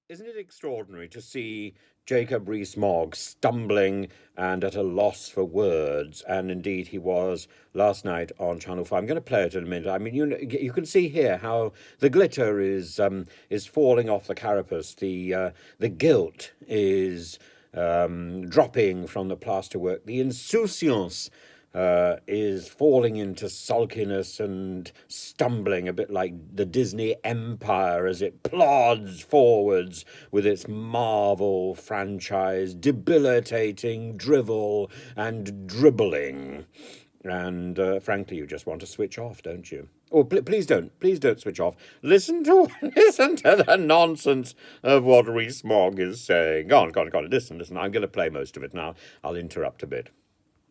Isn't it extraordinary to see Jacob Rees-Mogg stumbling and at a loss for words? And indeed, he was last night on Channel 5. I'm going to play it in a minute. I mean, you can see here how the glitter is falling off the carapace. The gilt is dropping from the plasterwork. The insouciance is falling into sulkiness and stumbling, a bit like the Disney empire as it plods forwards with its Marvel franchise, debilitating drivel and dribbling. And frankly, you just want to switch off, don't you? Oh, please don't switch off. Listen to the nonsense of what Rees-Mogg is saying. Go on. Listen. I'm going to play most of it now. I'll interrupt a bit.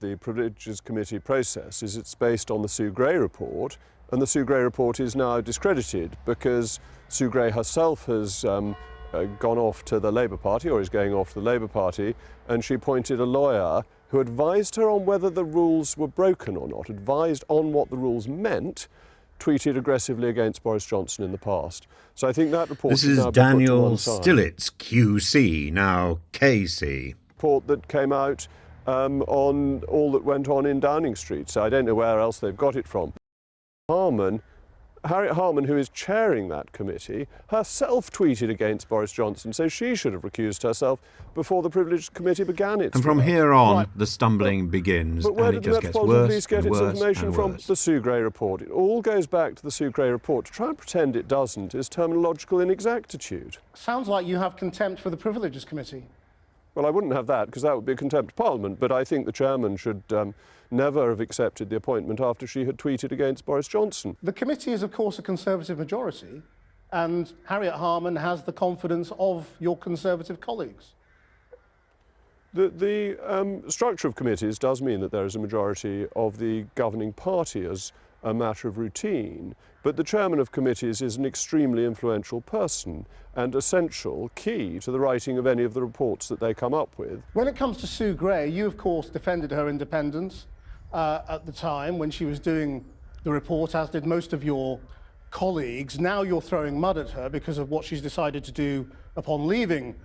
The Privileges Committee process is it's based on the Sue Gray report, and the Sue Gray report is now discredited because Sue Gray herself has gone off to the Labour Party, or is going off to the Labour Party, and she appointed a lawyer who advised her on whether the rules were broken or not, advised on what the rules meant, tweeted aggressively against Boris Johnson in the past. So I think that report This is Daniel Stillitz, QC, now KC. Report that came out on all that went on in Downing Street, so I don't know where else they've got it from. Harriet Harman, who is chairing that committee, herself tweeted against Boris Johnson, so she should have recused herself before the Privileges Committee began its And from work. here on, the stumbling begins, But where and it did the just gets Metropolitan worse Police get and its worse information and from? worse. The Sue Gray report. It all goes back to the Sue Gray report. To try and pretend it doesn't is terminological inexactitude. Sounds like you have contempt for the Privileges Committee. Well, I wouldn't have that, because that would be a contempt of Parliament, but I think the chairman should never have accepted the appointment after she had tweeted against Boris Johnson. The committee is, of course, a Conservative majority, and Harriet Harman has the confidence of your Conservative colleagues. The structure of committees does mean that there is a majority of the governing party as a matter of routine, but the chairman of committees is an extremely influential person and essential, key to the writing of any of the reports that they come up with. When it comes to Sue Gray, you, of course, defended her independence at the time when she was doing the report, as did most of your colleagues. Now you're throwing mud at her because of what she's decided to do upon leaving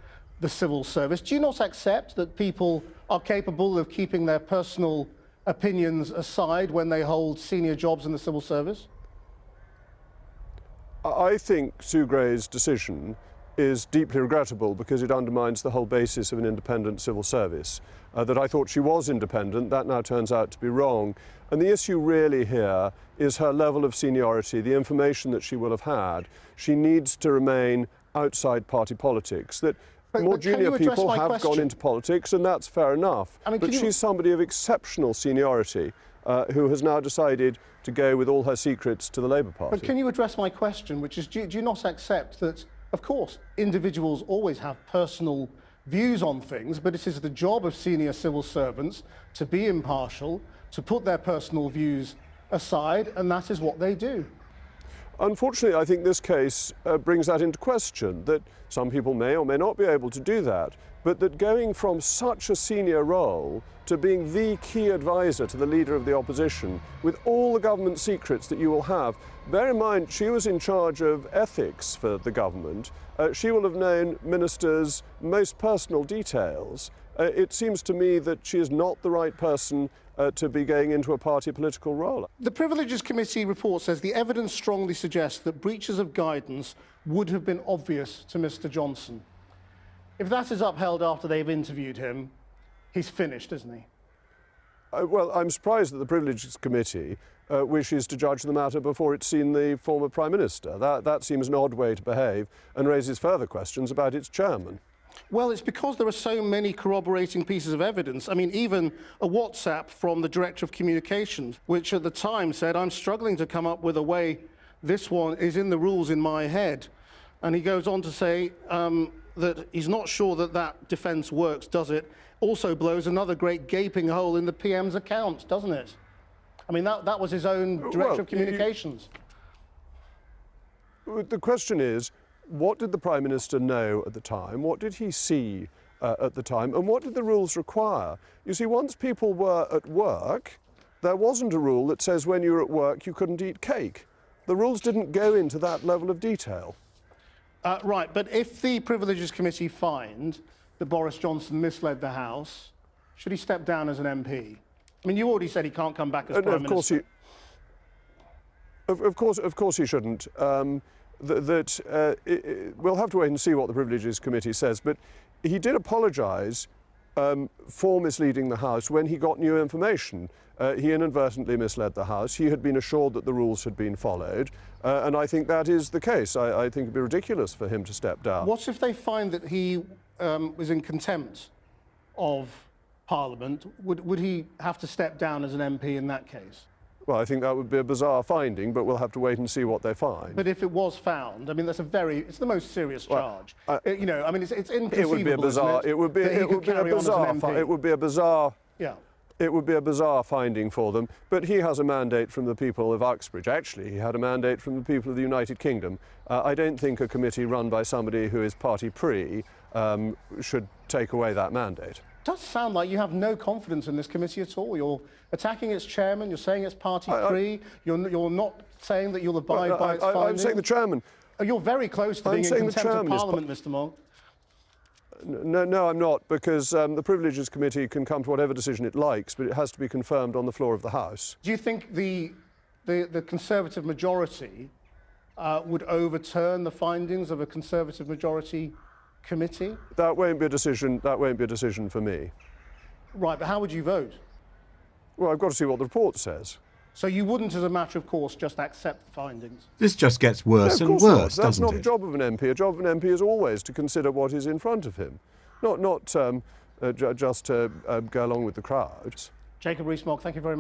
the civil service. Do you not accept that people are capable of keeping their personal opinions aside when they hold senior jobs in the civil service? I think Sue Gray's decision is deeply regrettable because it undermines the whole basis of an independent civil service. That I thought she was independent, that now turns out to be wrong. And the issue really here is her level of seniority, the information that she will have had. She needs to remain outside party politics. That more junior people have gone into politics, and that's fair enough. But she's somebody of exceptional seniority who has now decided to go with all her secrets to the Labour Party. But can you address my question, which is, do you not accept that, of course, individuals always have personal views on things, but it is the job of senior civil servants to be impartial, to put their personal views aside, and that is what they do? Unfortunately, I think this case brings that into question, that some people may or may not be able to do that, but that going from such a senior role to being the key advisor to the leader of the opposition, with all the government secrets that you will have, bear in mind she was in charge of ethics for the government. She will have known ministers' most personal details. It seems to me that she is not the right person to be going into a party political role. The Privileges Committee report says the evidence strongly suggests that breaches of guidance would have been obvious to Mr. Johnson. If that is upheld after they've interviewed him, he's finished, isn't he? Well, I'm surprised that the Privileges Committee wishes to judge the matter before it's seen the former Prime Minister. That seems an odd way to behave and raises further questions about its chairman. Well, it's because there are so many corroborating pieces of evidence. I mean, even a WhatsApp from the Director of Communications, which at the time said, "I'm struggling to come up with a way, this one is in the rules in my head." And he goes on to say that he's not sure that that defence works, does it? Also blows another great gaping hole in the PM's accounts, doesn't it? I mean, that was his own Director of Communications. The question is, what did the Prime Minister know at the time? What did he see at the time? And what did the rules require? You see, once people were at work, there wasn't a rule that says when you were at work you couldn't eat cake. The rules didn't go into that level of detail. Right, but if the Privileges Committee find that Boris Johnson misled the House, should he step down as an MP? I mean, you already said he can't come back as Prime Minister. Of course he shouldn't. We'll have to wait and see what the Privileges Committee says, but he did apologise for misleading the House when he got new information. He inadvertently misled the House. He had been assured that the rules had been followed, and I think that is the case. I think it'd be ridiculous for him to step down. What if they find that he was in contempt of Parliament? Would he have to step down as an MP in that case? Well, I think that would be a bizarre finding, but we'll have to wait and see what they find. But if it was found, I mean, it's the most serious charge. You know, I mean, it's inconceivable. It would be a bizarre. It would be a bizarre. Yeah. It would be a bizarre finding for them. But he has a mandate from the people of Uxbridge. Actually, he had a mandate from the people of the United Kingdom. I don't think a committee run by somebody who is party pre should take away that mandate. It does sound like you have no confidence in this committee at all. You're attacking its chairman, you're saying it's party pre, you're not saying that you'll abide by its findings. I'm saying the chairman. Oh, you're very close to being in contempt of Parliament, Mr. Mogg. No, I'm not, because the Privileges Committee can come to whatever decision it likes, but it has to be confirmed on the floor of the House. Do you think the Conservative majority would overturn the findings of a Conservative majority committee? That won't be a decision. That won't be a decision for me. Right, but how would you vote? Well, I've got to see what the report says. So you wouldn't, as a matter of course, just accept the findings? This just gets worse and worse, doesn't it? That's not the job of an MP. A job of an MP is always to consider what is in front of him, not just to go along with the crowd. Jacob Rees-Mogg, thank you very much.